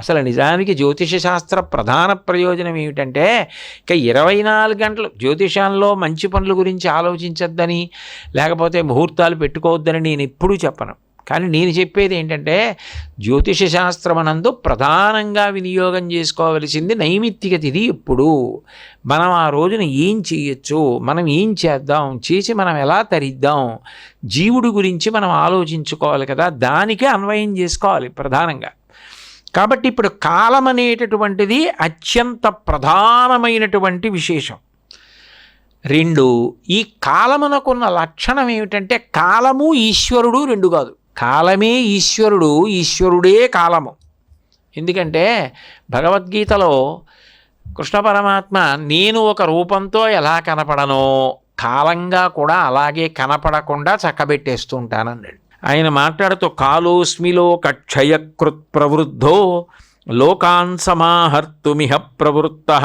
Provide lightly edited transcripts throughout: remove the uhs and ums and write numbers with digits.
అసలు నిజానికి జ్యోతిష శాస్త్ర ప్రధాన ప్రయోజనం ఏమిటంటే ఇక 24 గంటలు జ్యోతిషంలో మంచి పనుల గురించి ఆలోచించొద్దని, లేకపోతే ముహూర్తాలు పెట్టుకోవద్దని నేను ఎప్పుడూ చెప్పను. కానీ నేను చెప్పేది ఏంటంటే జ్యోతిష శాస్త్రమనందు ప్రధానంగా వినియోగం చేసుకోవలసింది నైమిత్తిక తిథి. ఎప్పుడు మనం ఆ రోజున ఏం చేయొచ్చు, మనం ఏం చేద్దాం, చేసి మనం ఎలా తరిద్దాం, జీవుడి గురించి మనం ఆలోచించుకోవాలి కదా, దానికే అన్వయం చేసుకోవాలి ప్రధానంగా. కాబట్టి ఇప్పుడు కాలం అనేటటువంటిది అత్యంత ప్రధానమైనటువంటి విశేషం. 2, ఈ కాలమునకున్న లక్షణం ఏమిటంటే కాలము ఈశ్వరుడు 2 కాదు. కాలమే ఈశ్వరుడు, ఈశ్వరుడే కాలము. ఎందుకంటే భగవద్గీతలో కృష్ణ పరమాత్మ నేను ఒక రూపంతో ఎలా కనపడనో కాలంగా కూడా అలాగే కనపడకుండా చక్కబెట్టేస్తూ ఉంటానన్నాడు. ఆయన మాట్లాడుతూ కాలోస్మిలో కక్షయకృత్ ప్రవృద్ధో లోకాన్ సమాహర్తుమిహ ప్రవృత్తః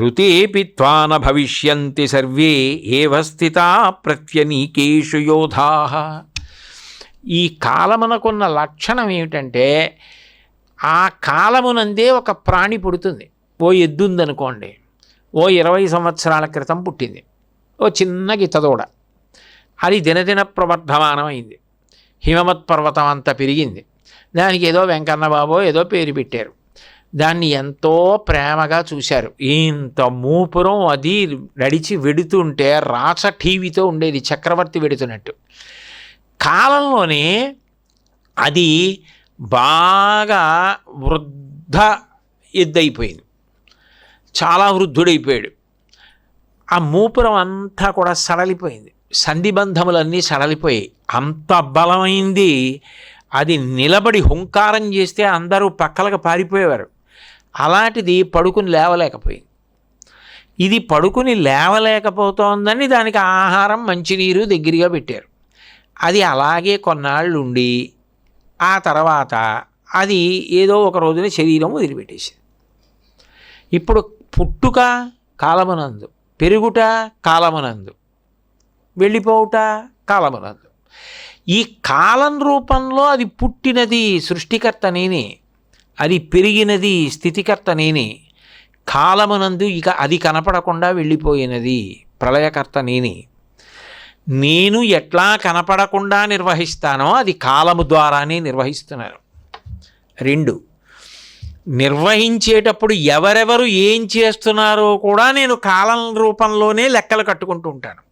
ఋతేపి త్వాన భవిష్యంతి సర్వే ఏవ స్థితా ప్రత్యనీకేషు యోధాః. ఈ కాలమునకున్న లక్షణం ఏమిటంటే ఆ కాలమునందే ఒక ప్రాణి పుడుతుంది. ఓ ఎద్దు ఉందనుకోండి, ఓ 20 సంవత్సరాల క్రితం పుట్టింది, ఓ చిన్న గిత్తదోడ. అది దినదిన ప్రవర్ధమానమైంది, హిమవత్ పర్వతం అంతా పెరిగింది. దానికి ఏదో వెంకన్న బాబో ఏదో పేరు పెట్టారు. దాన్ని ఎంతో ప్రేమగా చూశారు. ఇంత మూపురం అది నడిచి వెడుతుంటే రాచ టీవీతో ఉండేది, చక్రవర్తి వెడుతున్నట్టు. కాలంలోనే అది బాగా వృద్ధ ఎద్దయిపోయింది, చాలా వృద్ధుడైపోయాడు. ఆ మూపురం అంతా కూడా సడలిపోయింది, సంధిబంధములన్నీ సడలిపోయాయి. అంత బలమైంది. అది నిలబడి హుంకారం చేస్తే అందరూ పక్కలకు పారిపోయేవారు. అలాంటిది పడుకుని లేవలేకపోయింది. ఇది పడుకుని లేవలేకపోతోందని దానికి ఆహారం మంచినీరు దగ్గరగా పెట్టారు. అది అలాగే కొన్నాళ్ళు ఉండి ఆ తర్వాత అది ఏదో ఒక రోజున శరీరం వదిలిపెట్టేసింది. ఇప్పుడు పుట్టుక కాలమునందు, పెరుగుట కాలమునందు, వెళ్ళిపోవుట కాలమునందు. ఈ కాలం రూపంలో అది పుట్టినది సృష్టికర్త నేనే, అది పెరిగినది స్థితికర్త నేనే. కాలమునందు ఇక అది కనపడకుండా వెళ్ళిపోయినది ప్రళయకర్త నేనే. నేను ఎట్లా కనపడకుండా నిర్వహిస్తానో అది కాలము ద్వారానే నిర్వహిస్తున్నాను. 2, నిర్వహించేటప్పుడు ఎవరెవరు ఏం చేస్తున్నారో కూడా నేను కాలం రూపంలోనే లెక్కలు కట్టుకుంటూ ఉంటాను.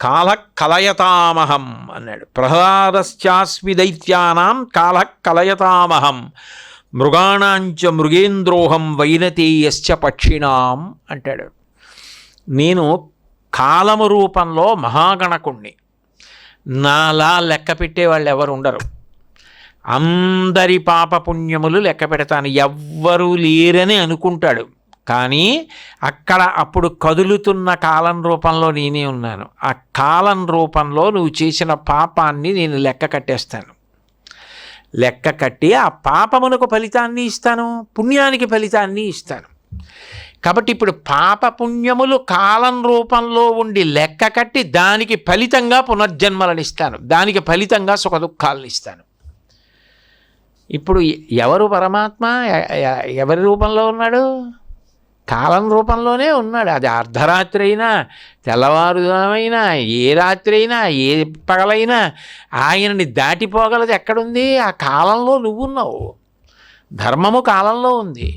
కాల కలయతామహం అన్నాడు. ప్రహ్లాదశ్చాస్మి దైత్యానాం కాల కలయతామహం మృగాణాంచ మృగేంద్రోహం వైనతేయశ్చ పక్షిణాం అంటాడు. నేను కాలము రూపంలో మహాగణకుణ్ణి. నాలా లెక్క పెట్టేవాళ్ళు ఎవరు ఉండరు. అందరి పాపపుణ్యములు లెక్క పెడతాను, ఎవ్వరూ లేరని అనుకుంటాడు. కానీ అక్కడ అప్పుడు కదులుతున్న కాలం రూపంలో నేనే ఉన్నాను. ఆ కాలం రూపంలో నువ్వు చేసిన పాపాన్ని నేను లెక్క కట్టేస్తాను. లెక్క కట్టి ఆ పాపమునకు ఫలితాన్ని ఇస్తాను, పుణ్యానికి ఫలితాన్ని ఇస్తాను. కాబట్టి ఇప్పుడు పాపపుణ్యములు కాలం రూపంలో ఉండి లెక్క కట్టి దానికి ఫలితంగా పునర్జన్మలను ఇస్తాను, దానికి ఫలితంగా సుఖదుఖాలను ఇస్తాను. ఇప్పుడు ఎవరు పరమాత్మ ఎవరి రూపంలో ఉన్నాడు? కాలం రూపంలోనే ఉన్నాడు. అది అర్ధరాత్రి అయినా, తెల్లవారుజామైనా, ఏ రాత్రి అయినా, ఏ పగలైనా ఆయనని దాటిపోగలది ఎక్కడుంది? ఆ కాలంలో నువ్వున్నావు. ధర్మము కాలంలో ఉంది,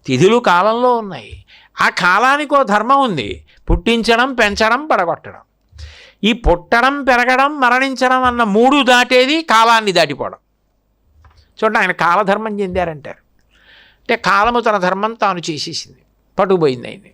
తిథులు కాలంలో ఉన్నాయి. ఆ కాలానికి ఓ ధర్మం ఉంది, పుట్టించడం, పెంచడం, పడగొట్టడం. ఈ పుట్టడం, పెరగడం, మరణించడం అన్న 3 దాటేది కాలాన్ని దాటిపోవడం. చూడండి, ఆయన కాలధర్మం చెందారంటారు. అంటే కాలము తన ధర్మం తాను చేసేసింది, పట్టుకుపోయింది ఆయన్ని.